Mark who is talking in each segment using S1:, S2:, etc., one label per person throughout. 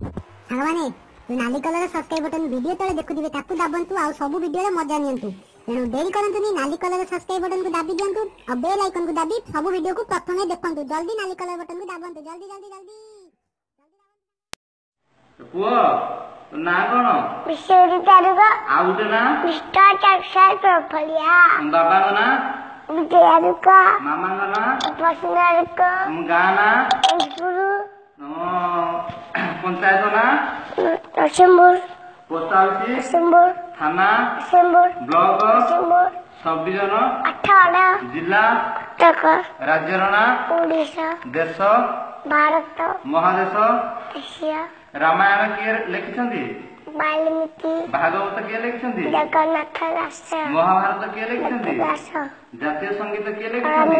S1: ସାଙ୍ଗମାନେ ନାଲି colour subscribe button video ତଳେ ଦେଖୁଥିବେ ତାକୁ ଦାବନ୍ତୁ ଆଉ ସବୁ ଭିଡିଓରେ ମଜା ନିଅନ୍ତୁ। ତେଣୁ ଡେରି କରନ୍ତୁନି, ନାଲି କଲର ସବସ୍କ୍ରାଇବ ବଟନକୁ ଦାବି ଦିଅନ୍ତୁ ଆଉ ବେଲ୍ ଆଇକନକୁ ଦାବି ସବୁ ଭିଡିଓକୁ ପ୍ରଥମେ ଦେଖନ୍ତୁ। ଜଲ୍ଦି ନାଲି କଲର ବଟନକୁ ଦାବନ୍ତୁ, ଜଲ୍ଦି ଜଲ୍ଦି ଜଲ୍ଦି।
S2: ପୁଅ ନା କଣ?
S3: ବିଶ୍ୱଜିତ ଆରୁଗ।
S2: ଆଉ ଗୋଟେ ନା?
S3: ମିଷ୍ଟର ଚାକ୍ସାର ପ୍ରଫଲିଆ।
S2: ବାବାଙ୍କ ନା?
S3: ବିଜୟ ଆରୁଗ।
S2: ମାମାଙ୍କ ନା?
S3: ଉପାସନା ଆରୁଗ।
S2: ଗାଁ ନା?
S3: ଏସପୁର।
S2: ପଞ୍ଚାୟତ ନା?
S3: ନରସିଂହପୁର।
S2: Post office?
S3: ନରସିଂହପୁର।
S2: ଥାନା?
S3: Narasinghpur.
S2: Block?
S3: Narasinghpur.
S2: Sub division?
S3: Athagarh.
S2: ଜିଲ୍ଲା?
S3: କଟକ।
S2: ରାଜ୍ୟର ନା?
S3: ଓଡ଼ିଶା।
S2: ଦେଶ?
S3: ଭାରତ।
S2: ମହାଦେଶ?
S3: ଏସିଆ।
S2: ରାମାୟଣ କିଏ ଲେଖିଛନ୍ତି?
S3: ବାଲ୍ମୀକି।
S2: ଭାଗବତ କିଏ ଲେଖିଛନ୍ତି?
S3: ଜଗନ୍ନାଥ ଦାସ।
S2: ମହାଭାରତ କିଏ ଲେଖିଛନ୍ତି?
S3: ଦାସ।
S2: ଜାତୀୟ ସଙ୍ଗୀତ କିଏ ଲେଖିଛନ୍ତି?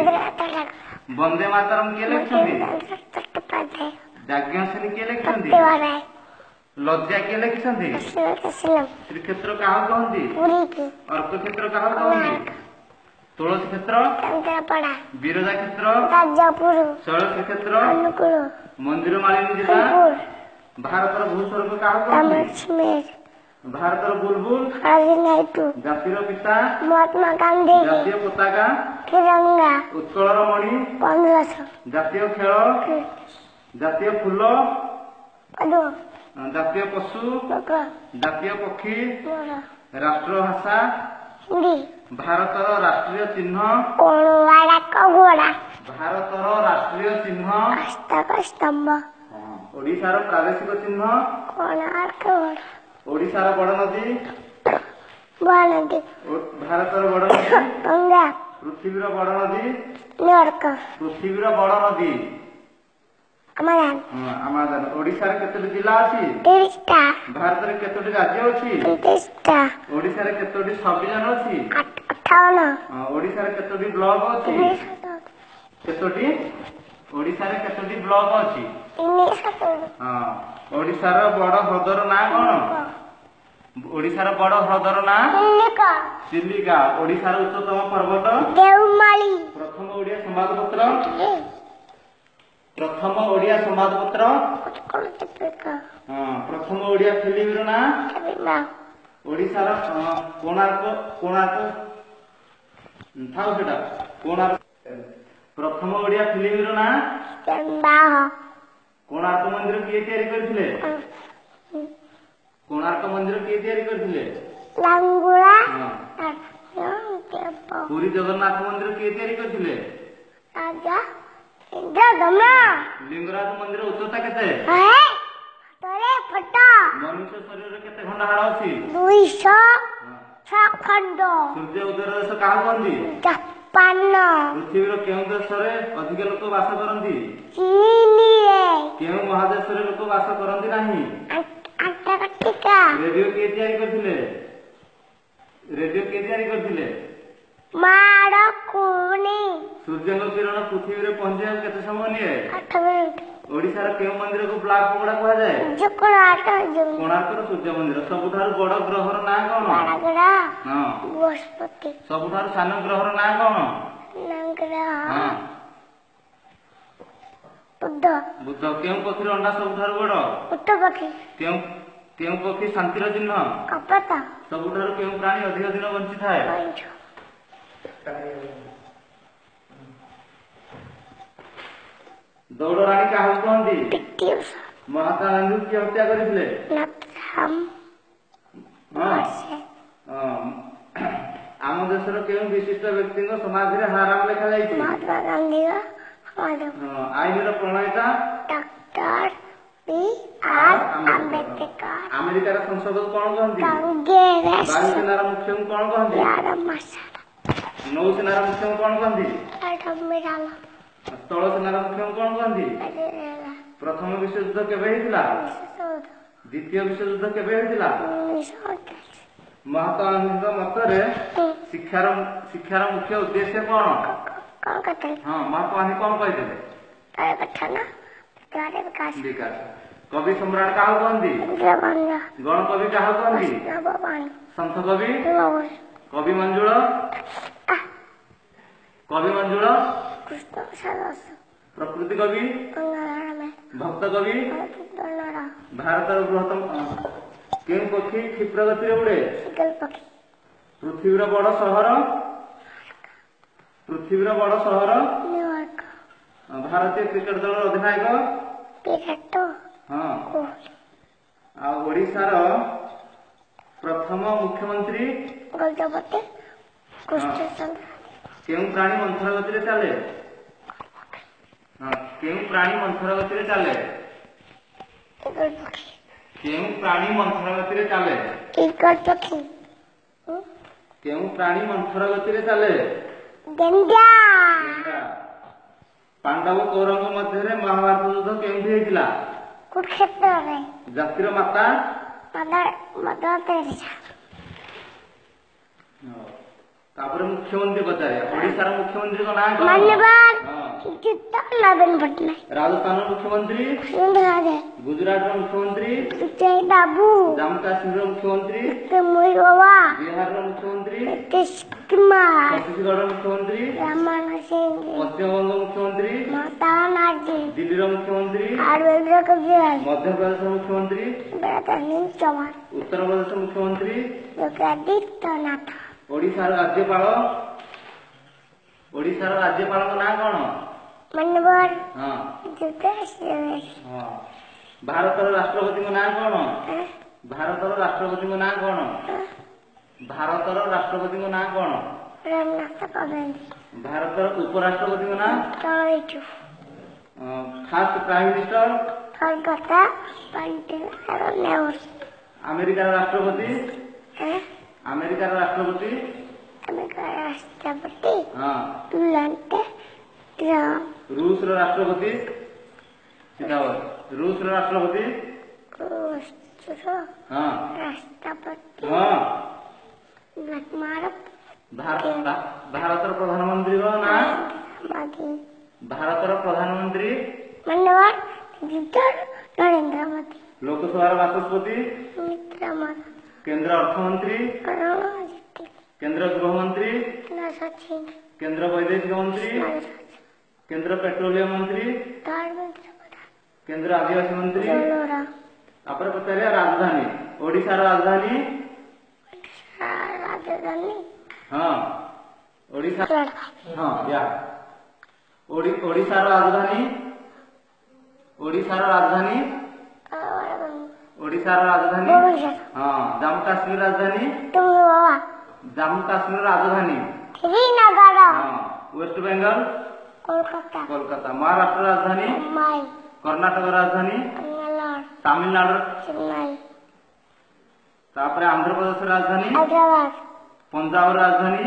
S2: ବନ୍ଦେ ମାତରମ କିଏ ଲେଖିଛନ୍ତି? ଯାଜ୍ଞସେନୀ କିଏ ଲେଖିଛନ୍ତି? ଲଜ୍ଜା କିଏ ଲେଖିଛନ୍ତି? ଶ୍ରୀକ୍ଷେତ୍ର କାହାକୁ କହନ୍ତି? ଅର୍କକ୍ଷେତ୍ର କାହାକୁ କହନ୍ତି? ତୁଳସୀ କ୍ଷେତ୍ର?
S3: କେନ୍ଦ୍ରାପଡ଼ା।
S2: ବିରଜା କ୍ଷେତ୍ର?
S3: ରାଜାପୁର।
S2: ଶୈଳ ଶ୍ରୀକ୍ଷେତ୍ର?
S3: ଅନୁଗୁଳ।
S2: ମନ୍ଦିର ମାଳିନୀ ଜିଲ୍ଲା? ଭାରତର ଭୂସ୍ୱର୍ଗ କାହାକୁ କହନ୍ତି? ଭାରତର ବୁଲବୁଲ? ଜାତିର ପିତା?
S3: ମହାତ୍ମା ଗାନ୍ଧୀ।
S2: ଜାତୀୟ ପତାକା?
S3: ତ୍ରିରଙ୍ଗା।
S2: ଉତ୍କଳର ମଣି?
S3: କଂଗ୍ରେସ।
S2: ଜାତୀୟ ଖେଳ? ଜାତୀୟ ଫୁଲ? ଜାତୀୟ ପଶୁ? ଜାତୀୟ ପକ୍ଷୀ? ରାଷ୍ଟ୍ରଭାଷା?
S3: ହିନ୍ଦୀ।
S2: ଭାରତର ରାଷ୍ଟ୍ରୀୟ ଚିହ୍ନ? ଭାରତର ରାଷ୍ଟ୍ରୀୟ ଚିହ୍ନ?
S3: ଅଶୋକ ସ୍ତମ୍ଭ।
S2: ଓଡ଼ିଶାର ପ୍ରାଦେଶିକ ଚିହ୍ନ?
S3: କୋଣାର୍କ।
S2: ଓଡ଼ିଶାର ବଡ଼ ନଦୀ?
S3: ମହାନଦୀ।
S2: ଭାରତର ବଡ଼ ନଦୀ?
S3: ଗଙ୍ଗା।
S2: ପୃଥିବୀର ବଡ଼ ନଦୀ?
S3: ନ୍ୟୁୟର୍କ।
S2: ପୃଥିବୀର ବଡ଼ ନଦୀ? ଆମାଜନ। ଓଡ଼ିଶାରେ କେତୋଟି ଜିଲ୍ଲା ଅଛି?
S3: 30ଟା।
S2: ଭାରତରେ କେତୋଟି ରାଜ୍ୟ ଅଛି?
S3: 29ଟା।
S2: ଓଡ଼ିଶାରେ କେତୋଟି ସବ୍ ଡିଭିଜନ ଅଛି?
S3: 58।
S2: ଓଡ଼ିଶାରେ କେତୋଟି ବ୍ଲକ ଅଛି? କେତୋଟି? ଓଡ଼ିଶାରେ କେତୋଟି ବ୍ଲକ ଅଛି?
S3: 370।
S2: ଓଡ଼ିଶାର ବଡ଼ ହ୍ରଦର ନାଁ କଣ? ଓଡ଼ିଶାର ବଡ଼ ହ୍ରଦର ନାଁ? ଚିଲିକା। ଓଡ଼ିଶାର ଉଚ୍ଚତମ ପର୍ବତ?
S3: ଦେଓମାଳି।
S2: ପ୍ରଥମ ଓଡ଼ିଆ ସମ୍ବାଦପତ୍ର? ପ୍ରଥମ ଓଡ଼ିଆ ସମ୍ବାଦପତ୍ର? ପ୍ରଥମ ଓଡ଼ିଆ ଫିଲ୍ମର ନାଁ? ଓଡ଼ିଶାର କୋଣାର୍କ ଥାଉ ସେଟା। କୋଣାର୍କ। ପ୍ରଥମ ଓଡ଼ିଆ ଫିଲ୍ମର ନାଁ? କୋଣାର୍କ ମନ୍ଦିର କିଏ ତିଆରି କରିଥିଲେ? କୋଣାର୍କ ମନ୍ଦିର କିଏ ତିଆରି କରିଥିଲେ?
S3: ଲାଙ୍ଗୁଳା।
S2: ପୁରୀ ଜଗନ୍ନାଥ ମନ୍ଦିର କିଏ ତିଆରି କରିଥିଲେ? ଲିଙ୍ଗରାଜ ମନ୍ଦିର ଉଚ୍ଚତା କେତେ? ମନୁଷ୍ୟ ଶରୀରରେ କେତେ ଖଣ୍ଡ ହାଡ଼ ଅଛି?
S3: 206 ଖଣ୍ଡ।
S2: ସୂର୍ଯ୍ୟ ଉଦୟର ଦେଶ କାହାକୁ କହନ୍ତି?
S3: ଜାପାନ।
S2: ପୃଥିବୀର କେଉଁ ଦେଶରେ ଅଧିକ ଲୋକ ବାସ କରନ୍ତି?
S3: ଚୀନରେ।
S2: କେଉଁ ମହାଦେଶରେ ଲୋକ ବାସ କରନ୍ତି ନାହିଁ?
S3: ଆଣ୍ଟାର୍କଟିକା।
S2: ରେଡିଓ କିଏ ତିଆରି କରିଥିଲେ? ରେଡିଓ କିଏ ତିଆରି କରିଥିଲେ?
S3: ମାଡ଼କୁଣି।
S2: ସୂର୍ଯ୍ୟଙ୍କ କିରଣ ପୃଥିବୀରେ ପହଞ୍ଚିବାକୁ କେତେ ସମୟ ନିଏ?
S3: 8 ମିନିଟ।
S2: ଓଡ଼ିଶାର କେଉଁ ମନ୍ଦିରକୁ ବ୍ଲାକ ପକୋଡା କୁହାଯାଏ? କୋଣାର୍କର ସୂର୍ଯ୍ୟ ମନ୍ଦିର। ସବୁଠାରୁ ବଡ଼ ଗ୍ରହର ନାଁ କଣ?
S3: ବୃହସ୍ପତି।
S2: ସବୁଠାରୁ ସାନ ଗ୍ରହର ନାଁ କଣ? ବୁଧ। କେଉଁ ପକ୍ଷୀର ଅଣ୍ଡା ସବୁଠାରୁ ବଡ଼?
S3: ଉଟ ପକ୍ଷୀ।
S2: କେଉଁ ପକ୍ଷୀ ଶାନ୍ତିର ଚିହ୍ନ?
S3: କପୋତ।
S2: ସବୁଠାରୁ କେଉଁ ପ୍ରାଣୀ ଅଧିକ ଦିନ ବଞ୍ଚିଥାଏ? ଦୌଡ଼ରାଣୀ କାହାକୁ କହନ୍ତି? ମହାତ୍ମା ଗାନ୍ଧୀ କିଏ ହତ୍ୟା କରିଥିଲେ? ଆମ ଦେଶର କେଉଁ ବିଶିଷ୍ଟ ବ୍ୟକ୍ତିଙ୍କ ସମାଧିରେ ହାରାମ ଲେଖାଯାଇଛି?
S3: ମହାତ୍ମା ଗାନ୍ଧୀ।
S2: ଆଇନର ପ୍ରଣେତା?
S3: Doctor B.R. ଆମ୍ବେଦକର।
S2: ଆମେରିକାର ସଂସଦକୁ କଣ କହନ୍ତି? ବାୟୁସେନାର ମୁଖ୍ୟଙ୍କୁ କଣ କହନ୍ତି? ନୌସେନାର ମୁଖ୍ୟଙ୍କୁ କଣ କହନ୍ତି? ସ୍ଥଳ ସେନାର ମୁଖ୍ୟଙ୍କୁ କଣ କହନ୍ତି? ପ୍ରଥମ ବିଶ୍ୱଯୁଦ୍ଧ କେବେ ହେଇଥିଲା? ଦ୍ୱିତୀୟ ବିଶ୍ୱଯୁଦ୍ଧ କେବେ ହେଇଥିଲା? ମହାତ୍ମା ଗାନ୍ଧୀଙ୍କ ମତରେ ଶିକ୍ଷାର ମୁଖ୍ୟ ଉଦ୍ଦେଶ୍ୟ କଣ? ମହାତ୍ମା ଗାନ୍ଧୀ କଣ କହିଥିଲେ? ବିକାଶ। କବି ସମ୍ରାଟ କାହାକୁ କହନ୍ତି? ଗଣକବି କାହାକୁ କହନ୍ତି? ସନ୍ଥ କବି? କବି ମଞ୍ଜୁଳ? ପ୍ରକୃତି କବି? ଭକ୍ତ କବି
S3: ଦଳର
S2: ଭାରତର ବୃହତ୍ତମ କେଉଁ ପକ୍ଷୀ କ୍ଷିପ୍ର ଗତିରେ ଉଡ଼େ?
S3: ଇଗଲ ପକ୍ଷୀ
S2: ପୃଥିବୀର ବଡ଼ ସହର
S3: ନ୍ୟୁୟର୍କ
S2: ଭାରତୀୟ କ୍ରିକେଟ ଦଳର ଅଧିନାୟକ
S3: ବିରାଟ
S2: ହଁ
S3: କୋହଲି
S2: ଆଉ ଓଡ଼ିଶାର ପ୍ରଥମ ମୁଖ୍ୟମନ୍ତ୍ରୀ
S3: ଗଜପତି କୃଷ୍ଣଚନ୍ଦ୍ର
S2: କେଉଁ ପ୍ରାଣୀ ମନ୍ଥର ଗତିରେ ଚାଲେ? କେଉଁ ପ୍ରାଣୀ ମନ୍ଥର ଗତିରେ ଚାଲେ?
S3: ଇଗଲ ପକ୍ଷୀ
S2: କେଉଁ ପ୍ରାଣୀ ମନ୍ଥର ଗତିରେ ଚାଲେ?
S3: ଇଗଲ ପକ୍ଷୀ
S2: କେଉଁ ପ୍ରାଣୀ ମନ୍ଥର ଗତିରେ ଚାଲେ?
S3: ଗେଣ୍ଡା
S2: ପାଣ୍ଡବ କୌରବଙ୍କ ମଧ୍ୟରେ ମହାଭାରତ ଯୁଦ୍ଧ କେଉଁଠି ହେଇଥିଲା?
S3: କୁରୁକ୍ଷେତ୍ରରେ
S2: ଜାତିର ମାତା
S3: ମଦର ତେରେସା
S2: ତାପରେ ମୁଖ୍ୟମନ୍ତ୍ରୀ ପଚାରେ ଓଡ଼ିଶାର ମୁଖ୍ୟମନ୍ତ୍ରୀଙ୍କ ନାଁ କଣ?
S3: ମାନ୍ୟବର
S2: ହଁ।
S3: ଚିତ୍ତ ନବୀନ ପଟ୍ଟନାୟକ
S2: ରାଜସ୍ଥାନର ମୁଖ୍ୟମନ୍ତ୍ରୀ
S3: ସୁନ୍ଦର
S2: ଗୁଜରାଟର ମୁଖ୍ୟମନ୍ତ୍ରୀ
S3: ଜୟ ବାବୁ
S2: ଜାମ୍ମୁ କାଶ୍ମୀରର ମୁଖ୍ୟମନ୍ତ୍ରୀ
S3: ମୁଇ ବାବା
S2: ବିହାରର ମୁଖ୍ୟମନ୍ତ୍ରୀ
S3: नीतीश कुमार
S2: ଛତିଶଗଡ଼ର ମୁଖ୍ୟମନ୍ତ୍ରୀ
S3: रमन सिंह
S2: ପଶ୍ଚିମବଙ୍ଗ ମୁଖ୍ୟମନ୍ତ୍ରୀ
S3: ममता बनर्जी
S2: ଦିଲ୍ଲୀର ମୁଖ୍ୟମନ୍ତ୍ରୀ
S3: अरविंद केजरीवाल
S2: ମଧ୍ୟପ୍ରଦେଶର ମୁଖ୍ୟମନ୍ତ୍ରୀ
S3: प्रधान चौहान
S2: ଉତ୍ତରପ୍ରଦେଶର ମୁଖ୍ୟମନ୍ତ୍ରୀ
S3: योगादित्यनाथ
S2: ଓଡ଼ିଶାର ରାଜ୍ୟପାଳଙ୍କ ନାଁ କଣ?
S3: मनोहर
S2: ହଁ
S3: जुगेश
S2: ହଁ ଭାରତର ରାଷ୍ଟ୍ରପତିଙ୍କ ନାଁ କଣ? ଭାରତର ରାଷ୍ଟ୍ରପତିଙ୍କ ନାଁ କଣ? ଭାରତର ରାଷ୍ଟ୍ରପତିଙ୍କ ନାଁ କଣ?
S3: रामनाथ कोविंद
S2: ଭାରତର ଉପରାଷ୍ଟ୍ରପତିଙ୍କ ନାଁ?
S3: Tamil Nadu
S2: first prime minister?
S3: Kolkata Pandit Nehru
S2: ଆମେରିକାର ରାଷ୍ଟ୍ରପତି? ଆମେରିକାର ରାଷ୍ଟ୍ରପତି?
S3: अमेरिका राष्ट्रपति
S2: ହଁ
S3: डोनाल्ड ट्रम्प
S2: ରୁଷର ରାଷ୍ଟ୍ରପତି? ରୁଷର ରାଷ୍ଟ୍ରପତି? ହଁ
S3: राष्ट्रपति
S2: ହଁ
S3: भारत
S2: ଭାରତର ପ୍ରଧାନମନ୍ତ୍ରୀଙ୍କ ନାଁ?
S3: मोदी
S2: ଭାରତର ପ୍ରଧାନମନ୍ତ୍ରୀ?
S3: मनोहर नरेंद्र मोदी
S2: ଲୋକସଭାର ବାଚସ୍ପତି?
S3: मित्र मोदी
S2: କେନ୍ଦ୍ର ଅର୍ଥମନ୍ତ୍ରୀ?
S3: अरुण जेटली
S2: କେନ୍ଦ୍ର ଗୃହମନ୍ତ୍ରୀ?
S3: सचिन
S2: କେନ୍ଦ୍ର ବୈଦେଶିକ ମନ୍ତ୍ରୀ? କେନ୍ଦ୍ର ପେଟ୍ରୋଲିୟମ ମନ୍ତ୍ରୀ?
S3: धर्मेंद्र प्रधान
S2: କେନ୍ଦ୍ର ଆଦିବାସୀ ମନ୍ତ୍ରୀ?
S3: जोलोरा
S2: ତାପରେ ପଚାରିବା ରାଜଧାନୀ ଓଡ଼ିଶାର ରାଜଧାନୀ?
S3: राजधानी
S2: ହଁ ଓଡ଼ିଶା
S3: लड़का
S2: ହଁ ୟା ଓଡ଼ିଶାର ରାଜଧାନୀ? ଓଡ଼ିଶାର ରାଜଧାନୀ? ଓଡ଼ିଶାର ରାଜଧାନୀ?
S3: भुवनेश्वर
S2: ହଁ ଜାମ୍ମୁ କାଶ୍ମୀର ରାଜଧାନୀ?
S3: तुम बाबा
S2: ଜାମ୍ମୁ କାଶ୍ମୀର ରାଜଧାନୀ?
S3: श्रीनगर
S2: ହଁ ୱେଷ୍ଟ ବେଙ୍ଗଲ?
S3: कोलकाता
S2: କୋଲକାତା। ମହାରାଷ୍ଟ୍ର ରାଜଧାନୀ?
S3: मुंबई
S2: କର୍ଣ୍ଣାଟକ ରାଜଧାନୀ?
S3: बेंगलोर
S2: ତାମିଲନାଡୁର
S3: चेन्नई
S2: ତାପରେ ଆନ୍ଧ୍ରପ୍ରଦେଶର ରାଜଧାନୀ?
S3: हैदराबाद
S2: ପଞ୍ଜାବର ରାଜଧାନୀ?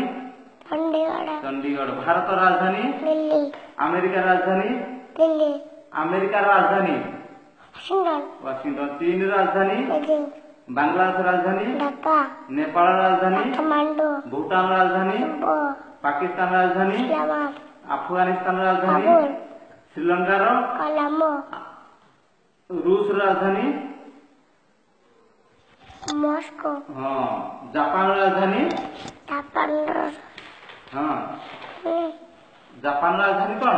S3: चंडीगढ़
S2: ଚଣ୍ଡିଗଡ଼। ଭାରତର ରାଜଧାନୀ?
S3: दिल्ली
S2: ଆମେରିକାର ରାଜଧାନୀ?
S3: दिल्ली
S2: ଆମେରିକାର ରାଜଧାନୀ?
S3: Washington
S2: Washington. ଚୀନର ରାଜଧାନୀ?
S3: बेजिंग
S2: ବାଂଲାଦେଶର ରାଜଧାନୀ?
S3: ढाका
S2: ନେପାଳର ରାଜଧାନୀ?
S3: काठमांडू
S2: ଭୁଟାନର ରାଜଧାନୀ?
S3: थिम्पू
S2: ପାକିସ୍ତାନର ରାଜଧାନୀ?
S3: इस्लामाबाद
S2: ଆଫଗାନିସ୍ତାନର ରାଜଧାନୀ?
S3: काबुल
S2: ଶ୍ରୀଲଙ୍କାର?
S3: कोलंबो
S2: ରୁଷର ରାଜଧାନୀ?
S3: मॉस्को
S2: ହଁ ଜାପାନର ରାଜଧାନୀ?
S3: जापान
S2: ହଁ ଜାପାନର ରାଜଧାନୀ କଣ?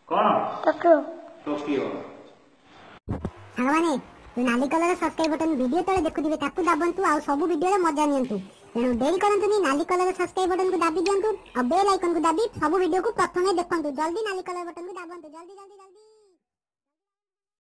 S2: କଣ? ଟୋକିଓ।
S1: ସାଙ୍ଗମାନେ ନାଲି କଲର ସବସ୍କ୍ରାଇବ ବଟନ ଭିଡିଓ ତଳେ ଦେଖୁଥିବେ ତାକୁ ଦାବନ୍ତୁ ଆଉ ସବୁ ଭିଡିଓରେ ମଜା ନିଅନ୍ତୁ। ତେଣୁ ଡେରି କରନ୍ତୁନି, ନାଲି କଲର ସବସ୍କ୍ରାଇବ ବଟନକୁ ଦାବି ଦିଅନ୍ତୁ ଆଉ ବେଲ୍ ଆଇକନକୁ ଦାବି ସବୁ ଭିଡିଓକୁ ପ୍ରଥମେ ଦେଖନ୍ତୁ। ଜଲ୍ଦି ନାଲି କଲର ବଟନକୁ ଦାବନ୍ତୁ, ଜଲ୍ଦି ଜଲ୍ଦି ଜଲ୍ଦି।